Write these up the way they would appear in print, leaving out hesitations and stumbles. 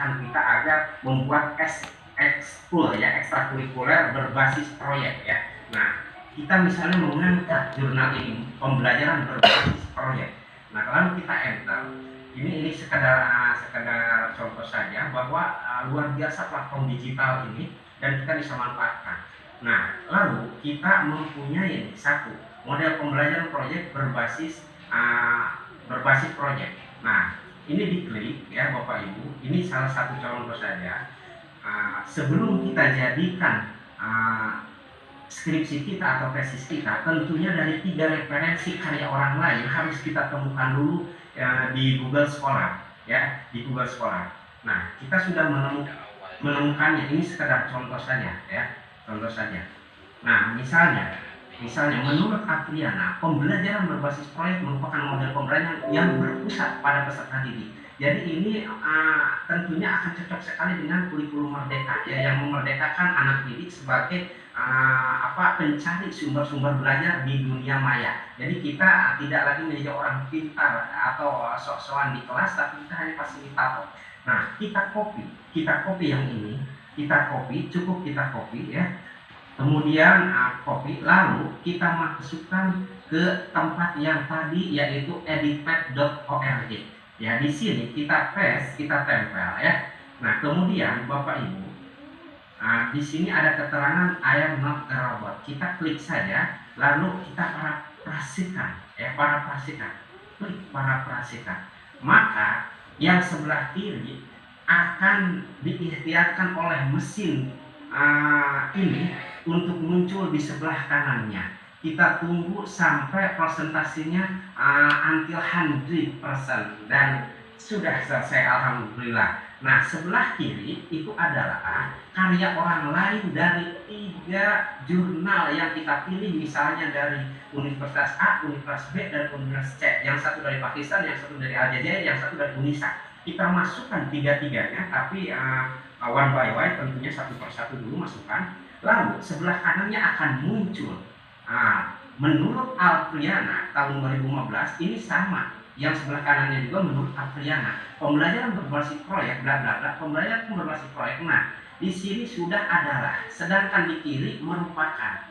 mengarahkan kita agar membuat ekskul ya, ekstrakurikuler berbasis proyek ya. Nah, kita misalnya mengangkat jurnal ini pembelajaran berbasis proyek. Nah, kalau kita enter, ini sekedar contoh saja bahwa luar biasa platform digital ini dan kita bisa manfaatkan. Nah, lalu kita mempunyai satu model pembelajaran proyek berbasis proyek. Nah, ini diklik ya Bapak Ibu. Ini salah satu contoh saja. Sebelum kita jadikan skripsi kita atau tesis kita, tentunya dari 3 referensi karya orang lain harus kita temukan dulu di Google Scholar ya, di Google Scholar. Nah, kita sudah menemukannya. Ini sekedar contoh saja ya, contoh saja. Nah, misalnya menurut Afriana, pembelajaran berbasis proyek merupakan model pembelajaran yang berpusat pada peserta didik. Jadi ini tentunya akan cocok sekali dengan kurikulum merdeka ya, yang memerdekakan anak didik sebagai pencari sumber-sumber belajar di dunia maya. Jadi kita tidak lagi menjadi orang pintar atau sok-sokan di kelas, tapi kita hanya fasilitator. Nah, kita copy yang ini, cukup kita copy ya. Kemudian copy, lalu kita masukkan ke tempat yang tadi yaitu editpad.org. Ya, di sini kita paste, kita tempel ya. Nah, kemudian Bapak Ibu, di sini ada keterangan I am not a robot. Kita klik saja, lalu kita parafrasekan ya, klik parafrasekan. Maka yang sebelah kiri akan diikhtiarkan oleh mesin ini untuk muncul di sebelah kanannya. Kita tunggu sampai presentasinya until 100% dan sudah selesai, alhamdulillah. Nah, sebelah kiri itu adalah karya orang lain dari 3 jurnal yang kita pilih, misalnya dari Universitas A, Universitas B, dan Universitas C. Yang satu dari Pakistan, yang satu dari Aljazair, yang satu dari Unisa. Kita masukkan 3-tiganya, tapi one by one, tentunya satu persatu dulu masukkan. Lalu sebelah kanannya akan muncul. Menurut Afriana tahun 2015 ini sama. Yang sebelah kanannya juga menurut Afriana, pembelajaran berbasis proyek bla bla bla, pembelajaran berbasis proyek. Nah, di sini sudah adalah, sedangkan di kiri merupakan.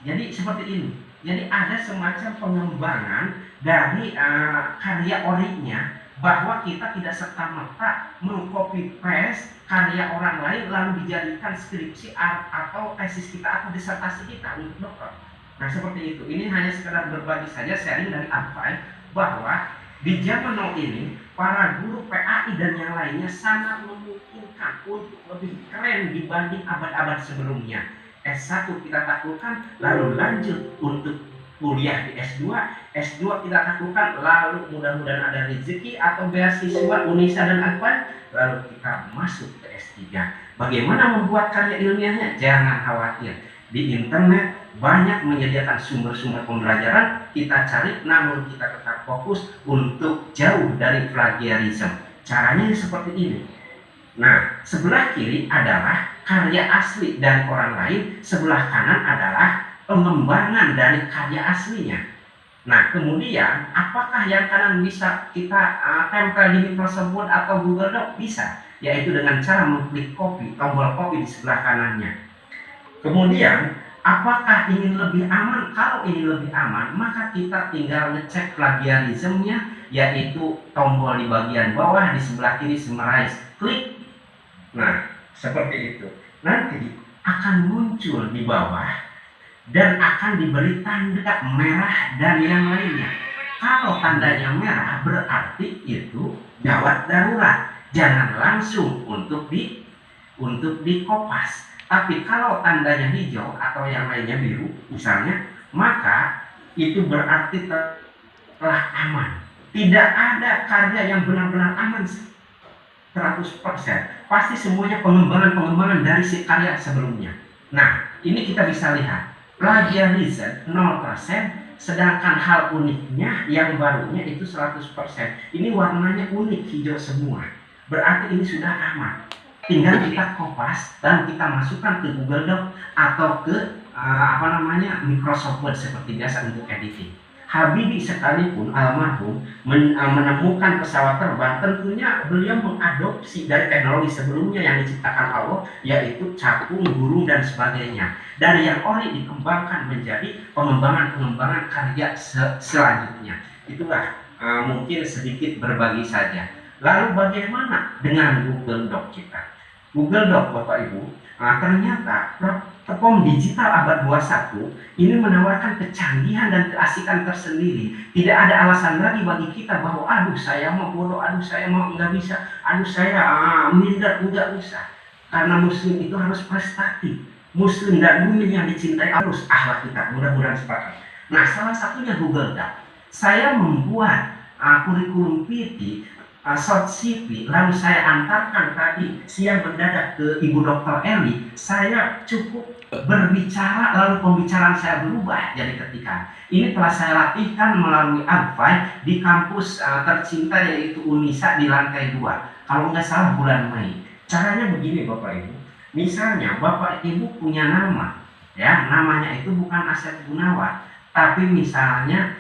Jadi seperti ini. Jadi ada semacam pengembangan dari karya orinya, bahwa kita tidak serta-merta mengcopy paste karya orang lain lalu dijadikan skripsi atau tesis kita atau disertasi kita untuk dokter. Nah, seperti itu. Ini hanya sekedar berbagi saja, sharing dari Advai, bahwa di zaman now ini para guru PAI dan yang lainnya sangat memungkinkan untuk lebih keren dibanding abad-abad sebelumnya. S1 kita taklukkan, lalu lanjut untuk kuliah di S2 kita taklukkan, lalu mudah-mudahan ada rezeki atau beasiswa Unisa dan Advai, lalu kita masuk ke S3. Bagaimana membuat karya ilmiahnya? Jangan khawatir, di internet banyak menyediakan sumber-sumber pembelajaran, kita cari, namun kita tetap fokus untuk jauh dari plagiarisme. Caranya seperti ini. Nah, sebelah kiri adalah karya asli dan orang lain, sebelah kanan adalah pengembangan dari karya aslinya. Nah, kemudian apakah yang kanan bisa kita tempel di Microsoft Word atau Google Doc? Bisa, yaitu dengan cara mengklik copy, tombol copy di sebelah kanannya. Kemudian apakah ini lebih aman? Kalau ini lebih aman, maka kita tinggal ngecek plagiarismenya, yaitu tombol di bagian bawah di sebelah kiri summarize, klik. Nah, seperti itu. Nanti akan muncul di bawah dan akan diberi tanda merah dan yang lainnya. Kalau tandanya merah berarti itu gawat darurat, jangan langsung untuk dikopas. Tapi kalau tandanya hijau atau yang lainnya biru misalnya, maka itu berarti telah aman. Tidak ada karya yang benar-benar aman 100%. Pasti semuanya pengembangan dari si karya sebelumnya. Nah, ini kita bisa lihat plagiarisme 0%, sedangkan hal uniknya yang barunya itu 100%. Ini warnanya unik, hijau semua. Berarti ini sudah aman. Tinggal kita kopas dan kita masukkan ke Google Doc atau ke Microsoft Word seperti biasa untuk editing. Habibie sekalipun almarhum menemukan pesawat terbang, tentunya beliau mengadopsi dari teknologi sebelumnya yang diciptakan Allah, yaitu capung, burung, dan sebagainya. Dari yang ori dikembangkan menjadi pengembangan karya selanjutnya. Itulah mungkin sedikit berbagi saja. Lalu bagaimana dengan Google Doc kita? Google Doc, Bapak Ibu, ternyata platform digital abad 21 ini menawarkan kecanggihan dan keasikan tersendiri. Tidak ada alasan lagi bagi kita bahwa aduh saya mau bodoh, aduh saya mau nggak bisa, aduh saya minder, nggak usah. Karena muslim itu harus prestatif. Muslim dan mukmin yang dicintai harus akhlak kita. Mudah-mudahan sepakat. Nah, salah satunya Google Doc. Saya membuat kurikulum PT, short CV, lalu saya antarkan tadi siang mendadak ke Ibu Dr. Eli. Saya cukup berbicara, lalu pembicaraan saya berubah jadi ketikan. Ini telah saya latihkan melalui Advai di kampus tercinta yaitu Unisa di lantai 2. Kalau nggak salah bulan Mei. Caranya begini Bapak Ibu. Misalnya Bapak Ibu punya nama, ya namanya itu bukan Asep Gunawan, tapi misalnya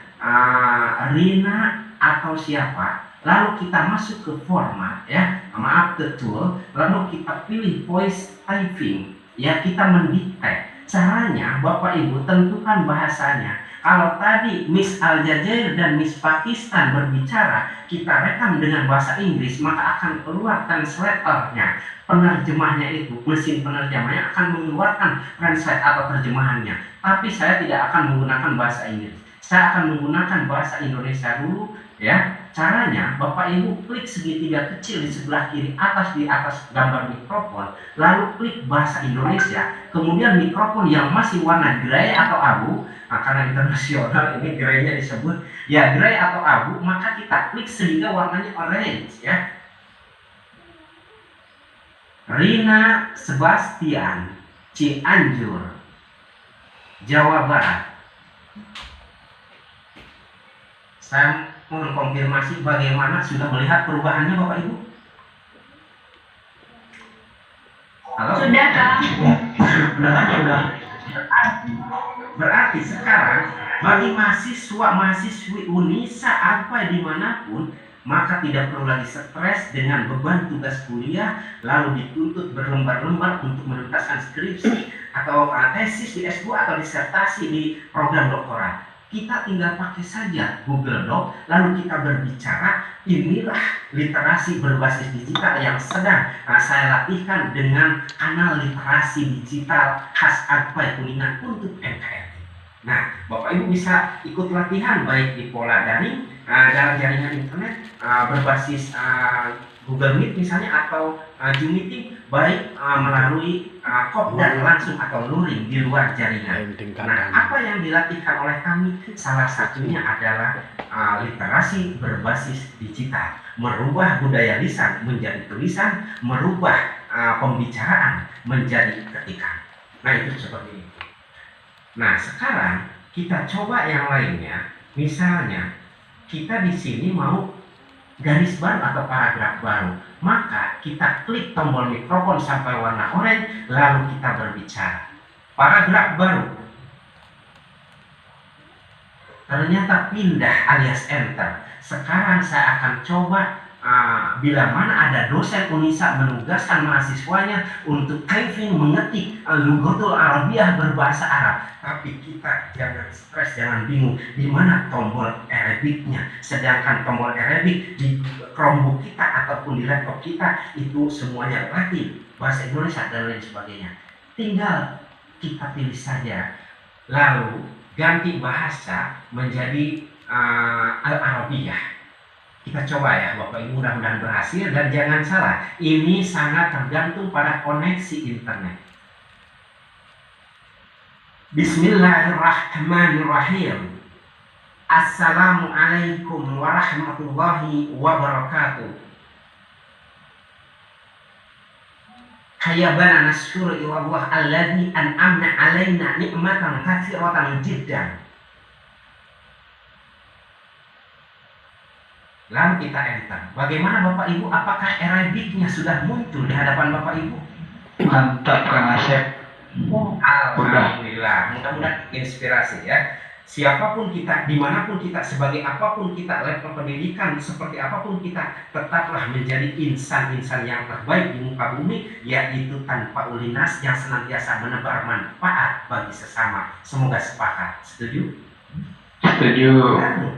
Rina atau siapa. Lalu kita masuk ke format, ya maaf ke tool, lalu kita pilih voice typing, ya kita mendikte. Caranya Bapak Ibu tentukan bahasanya. Kalau tadi Miss Aljazair dan Miss Pakistan berbicara, kita rekam dengan bahasa Inggris, maka akan keluar translatornya, penerjemahnya itu, mesin penerjemahnya akan mengeluarkan translate atau terjemahannya. Tapi saya tidak akan menggunakan bahasa Inggris, saya akan menggunakan bahasa Indonesia dulu, ya. Caranya Bapak Ibu klik segitiga kecil di sebelah kiri atas di atas gambar mikrofon, lalu klik bahasa Indonesia, kemudian mikrofon yang masih warna grey atau abu, karena internasional ini greynya disebut ya grey atau abu, maka kita klik sehingga warnanya orange, ya. Rina Sebastian, Cianjur, Jawa Barat. Saya mengkonfirmasi bagaimana, sudah melihat perubahannya Bapak Ibu? Halo? Sudah Kak. Sudah. Berarti sekarang bagi mahasiswi Unisa apa dimanapun, maka tidak perlu lagi stres dengan beban tugas kuliah lalu dituntut berlembar-lembar untuk menuntaskan skripsi atau tesis di S2 atau disertasi di program doktorat. Kita tinggal pakai saja Google Doc, lalu kita berbicara. Inilah literasi berbasis digital yang sedang saya latihkan dengan kanal literasi digital khas Advai Kuningan untuk NKRI. Nah, Bapak Ibu bisa ikut latihan baik di pola daring, dalam jaringan internet berbasis Google Meet misalnya, atau Zoom meeting, baik melalui kopdar langsung atau luring di luar jaringan. Nah, apa yang dilatihkan oleh kami? Salah satunya adalah literasi berbasis digital, merubah budaya lisan menjadi tulisan, merubah pembicaraan menjadi ketikan. Nah, itu seperti itu. Nah, sekarang kita coba yang lainnya. Misalnya kita di sini mau garis baru atau paragraf baru, maka kita klik tombol mikrofon sampai warna oranye, lalu kita berbicara. Paragraf baru. Ternyata pindah alias enter. Sekarang saya akan coba bila mana ada dosen Unisa menugaskan mahasiswanya untuk typing mengetik Lughatul Arabiyah berbahasa Arab, tapi kita jangan stres, jangan bingung di mana tombol Arabiknya. Sedangkan tombol Arabik di Chromebook kita ataupun di laptop kita itu semuanya Latin, bahasa Indonesia dan lain sebagainya. Tinggal kita pilih saja, lalu ganti bahasa menjadi Al-Arabiyah. Kita coba ya Bapak Ibu, mudah-mudahan berhasil. Dan jangan salah, ini sangat tergantung pada koneksi internet. Bismillahirrahmanirrahim. Assalamualaikum warahmatullahi wabarakatuh. Hayabana nasyuru ilallah alladhi an'amna alaina ni'matan katsiratan jiddan. Lalu kita enter. Bagaimana Bapak Ibu? Apakah Arabiknya sudah muncul di hadapan Bapak Ibu? Mantap Kang Asep. Alhamdulillah. Mudah-mudahan inspirasi ya. Siapapun kita, dimanapun kita, sebagai apapun kita, level pendidikan seperti apapun kita, tetaplah menjadi insan-insan yang terbaik di muka bumi, yaitu tanpa ulinas yang senantiasa menebar manfaat bagi sesama. Semoga sepakat. Setuju? Setuju. Lalu,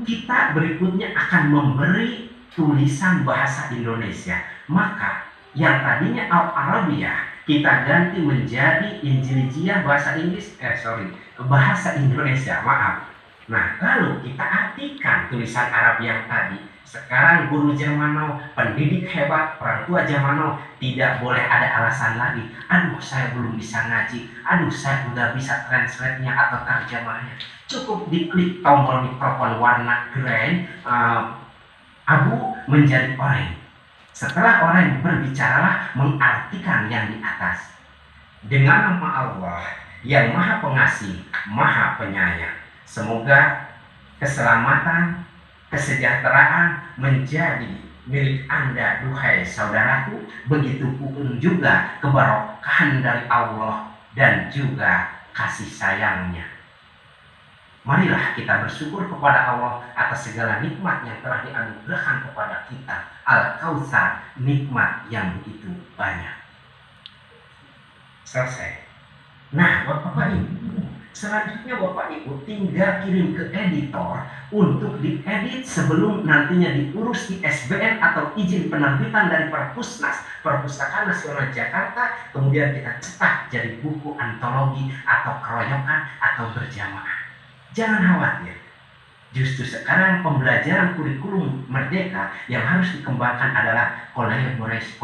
kita berikutnya akan memberi tulisan bahasa Indonesia. Maka yang tadinya Al-Arabiyah kita ganti menjadi Injilijiyah bahasa Inggris, bahasa Indonesia, maaf. Nah, lalu kita artikan tulisan Arab yang tadi. Sekarang guru zaman now, pendidik hebat, orang tua zaman now, tidak boleh ada alasan lagi. Aduh, saya belum bisa ngaji. Aduh, saya udah bisa translate-nya atau terjemahnya. Cukup diklik tombol mikrofon warna grey, abu menjadi oranye. Setelah oranye, berbicaralah mengartikan yang di atas. Dengan nama Allah yang Maha Pengasih, Maha Penyayang. Semoga keselamatan, kesejahteraan menjadi milik Anda, duhai saudaraku. Begitupun juga keberkahan dari Allah dan juga kasih sayangnya. Marilah kita bersyukur kepada Allah atas segala nikmat yang telah dianugerahkan kepada kita. Al-Kautsar, nikmat yang begitu banyak. Selesai. Nah, Bapak Ibu, selanjutnya Bapak Ibu tinggal kirim ke editor untuk diedit sebelum nantinya diurus di SBN atau izin penerbitan dari Perpusnas, Perpustakaan Nasional Jakarta, kemudian kita cetak jadi buku antologi atau keroyokan atau berjamaah. Jangan khawatir, justru sekarang pembelajaran kurikulum merdeka yang harus dikembangkan adalah kolaborasi,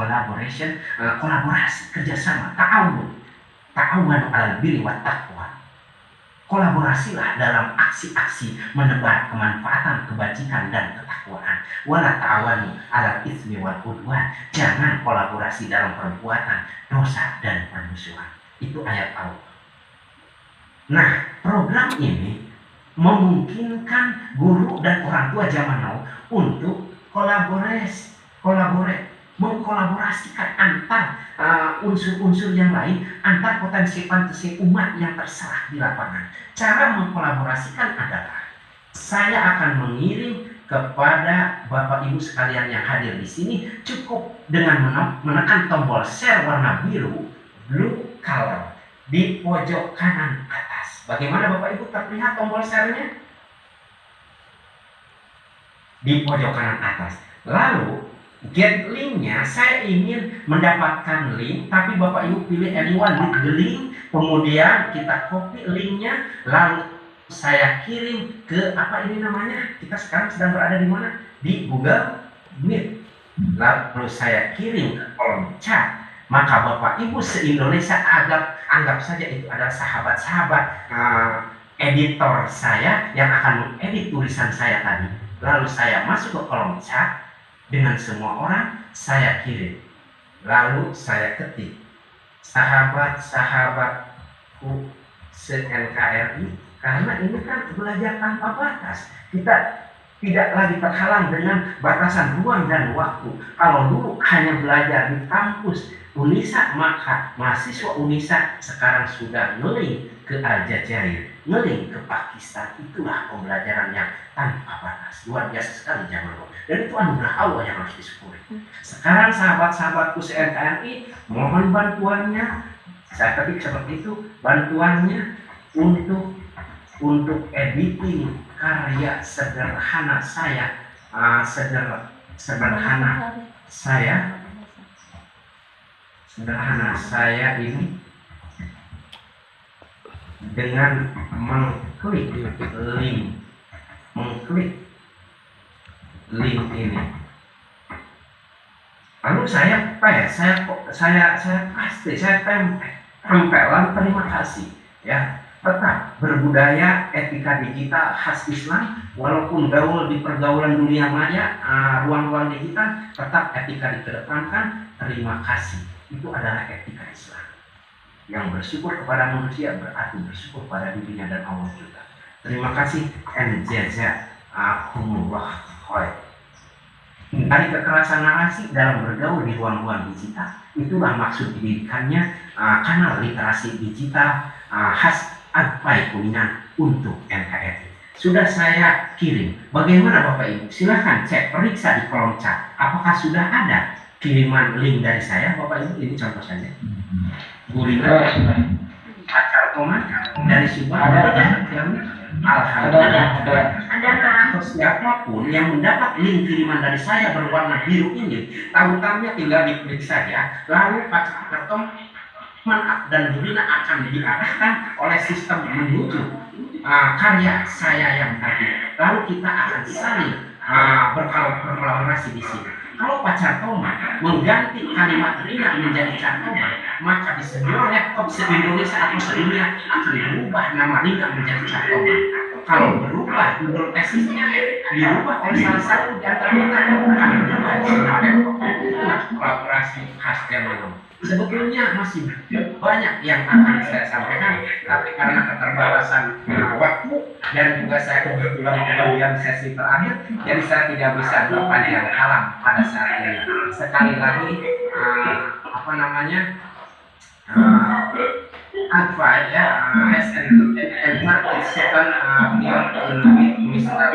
kerjasama, ta'awun alal birri wat taqwa. Kolaborasilah dalam aksi-aksi menebar kemanfaatan, kebajikan dan ketakwaan. Wala ta'awanu alal itsmi wal udwan. Jangan kolaborasi dalam perbuatan dosa dan permusuhan. Itu ayat Allah. Nah, program ini memungkinkan guru dan orang tua zaman now untuk mengkolaborasikan antar unsur-unsur yang lain, antar potensi-potensi umat yang terserah di lapangan. Cara mengkolaborasikan adalah saya akan mengirim kepada Bapak Ibu sekalian yang hadir di sini, cukup dengan menekan tombol share warna biru, blue color, di pojok kanan atas. Bagaimana Bapak Ibu terlihat tombol share-nya? Di pojok kanan atas. Lalu get link-nya, saya ingin mendapatkan link, tapi Bapak Ibu pilih anyone with the link, kemudian kita copy link-nya, lalu saya kirim ke apa ini namanya? Kita sekarang sedang berada di mana? Di Google Meet. Lalu saya kirim ke kolom chat. Maka Bapak Ibu se-Indonesia anggap saja itu adalah sahabat-sahabat editor saya yang akan mengedit tulisan saya tadi. Lalu saya masuk ke kolom chat dengan semua orang, saya kirim. Lalu saya ketik, sahabat-sahabatku se-NKRI, karena ini kan belajar tanpa batas. Kita tidak lagi terhalang dengan batasan ruang dan waktu. Kalau dulu hanya belajar di kampus Unisa, maka mahasiswa Unisa sekarang sudah ngeling ke Aljazair, ngeling ke Pakistan. Itulah pembelajaran yang tanpa batas. Luar biasa sekali zaman dulu. Dan itu anugerah Allah yang harus disyukuri. Sekarang sahabat-sahabatku se-NKRI, mohon bantuannya. Saya ketik seperti itu, bantuannya untuk editing karya sederhana saya, sederhana saya ini dengan mengklik link ini. Lalu saya tempelan terima kasih ya. Tetap berbudaya, etika digital khas Islam, walaupun gaul di pergaulan dunia maya, ruang-ruang digital, tetap etika dikedepankan. Terima kasih, itu adalah etika Islam. Yang bersyukur kepada manusia berarti bersyukur pada dirinya dan Allah juga. Terima kasih, and jazakumullah khair. Dari kekerasan narasi dalam bergaul di ruang-ruang digital, itulah maksud pendidikannya, kanal literasi digital khas advice kuningan untuk NKRI. Sudah saya kirim. Bagaimana Bapak Ibu? Silahkan cek, periksa di kolom chat. Apakah sudah ada kiriman link dari saya, Bapak Ibu? Ini contoh saja. Gulingan, pacar Tomat dari Subang, Alhamdulillah. Atau siapapun yang mendapat link kiriman dari saya berwarna biru ini, tahu-tahunya tinggal diklik saja, lalu pacar Tomat dan Gulina akan diarahkan oleh sistem menuju karya saya yang tadi. Lalu kita akan saling berkolaborasi di sini. Kalau pacar Tomat mengganti kalimat Rina menjadi Tomat, maka di semua laptop se-Indonesia atau se-dunia akan berubah nama Rina menjadi Tomat. Kalau berubah Google Tesisnya dirubah oleh salah satu di antara kita, akan berubah semua laptop. Kolaborasi khas Zaman. Sebetulnya masih banyak yang akan saya sampaikan, tapi karena keterbatasan waktu dan juga saya kebetulan kemudian sesi terakhir, jadi saya tidak bisa berpanjang kalam pada saat ini. Sekali lagi, advice has entered second year in Mr.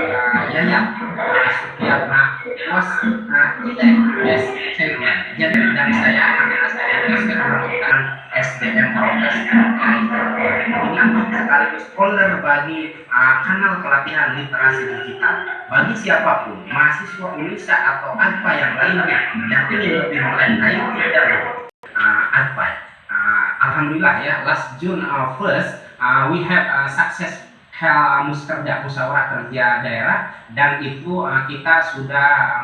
Yayat Setiapna was as chairman. Jadi dan saya akan melakukan SDM Progress dengan sekaligus owner bagi kanal pelatihan literasi digital bagi siapapun mahasiswa Indonesia atau apa yang lainnya yang ingin lebih melandai dan advice. Alhamdulillah ya, last June 1st we have success muskerja musyawarah kerja daerah, dan itu kita sudah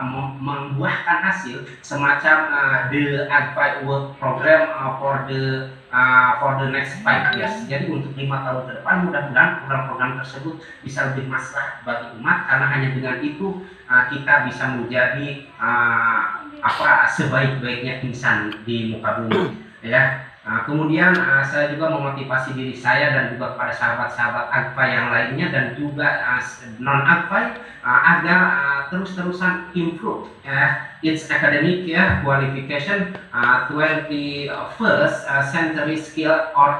membuahkan hasil semacam the advice work program for the next 5 years. Jadi untuk 5 tahun ke depan mudah-mudahan program-program tersebut bisa lebih maslahat bagi umat, karena hanya dengan itu kita bisa menjadi sebaik-baiknya insan di muka bumi ya. Kemudian saya juga memotivasi diri saya dan juga kepada sahabat-sahabat AGFA yang lainnya dan juga non-AGFA agar terus-terusan improve its academic qualification 21st century skill or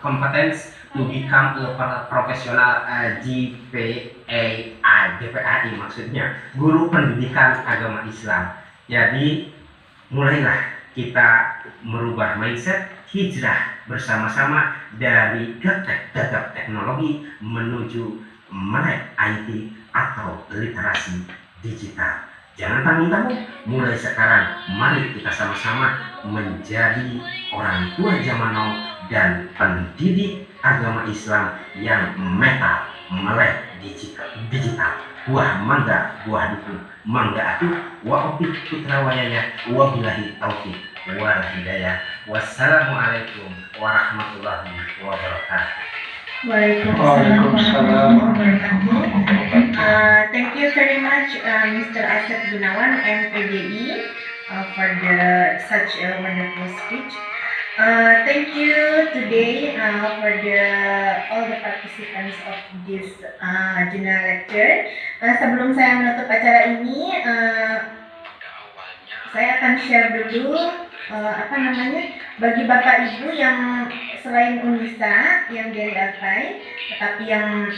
competence to become a professional GPAI maksudnya guru pendidikan agama Islam. Jadi mulailah kita merubah mindset, hijrah bersama-sama dari gagap teknologi menuju melek IT atau literasi digital. Jangan tanggung-tanggung, mulai sekarang mari kita sama-sama menjadi orang tua zaman now dan pendidik agama Islam yang metal melek digital. Buah mangga, buah dukung, mangga atuh, wa opik putra wayaya, wa bilahi taufiq, wa hidayah. Wassalamualaikum warahmatullahi wabarakatuh. Waalaikumsalam warahmatullahi wabarakatuh. Thank you very much, Mr. Asep Gunawan, MPDI, for such a wonderful speech. Thank you today for all the participants of this general lecture. Sebelum saya menutup acara ini, saya akan share dulu bagi Bapak Ibu yang selain UNISA yang dari AGFA, tetapi yang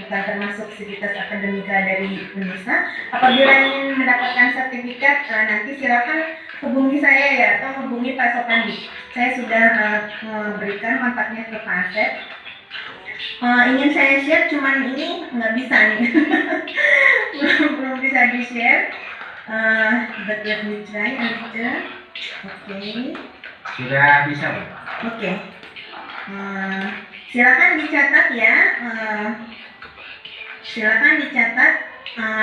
bukan termasuk sivitas akademika dari UNISA, apabila ingin mendapatkan sertifikat, nanti silakan hubungi saya ya, atau hubungi Pak Sopandi. Saya sudah memberikan kontaknya ke Pak Asep. Ingin saya share, cuman ini nggak bisa nih, belum bisa di share. But let me try later. Oke. Sudah bisa, Bu? Oke. Silakan dicatat ya. Silakan dicatat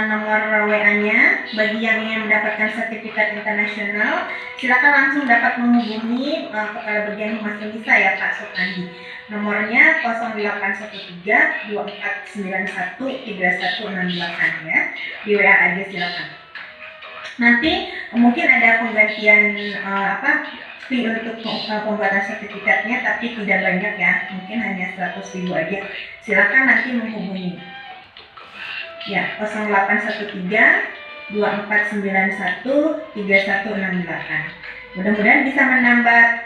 nomor WA-nya bagi yang ingin mendapatkan sertifikat internasional. Silakan langsung dapat menghubungi Kepala Bagian Humas Unisa ya, Pak Sopandi. Nomornya 0813 2491 3168 ya. Di WA aja silakan. Nanti mungkin ada penggantian fee untuk pembuatan sertifikatnya, tapi tidak banyak ya, mungkin hanya 100.000 aja. Silakan nanti menghubungi ya 0813 2491 3168. Mudah-mudahan bisa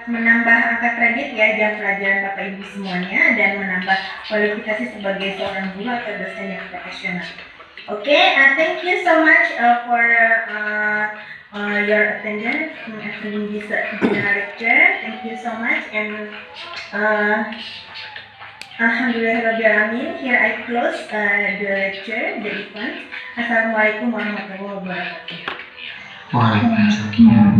menambah angka kredit ya jam pelajaran Bapak Ibu semuanya dan menambah kualifikasi sebagai seorang guru atau dosen yang profesional. Thank you so much for your attendance attending this lecture. Thank you so much and Alhamdulillahirrahmanirrahim. Here I close the lecture, the event. Assalamualaikum warahmatullahi wabarakatuh. Waalaikumsalam.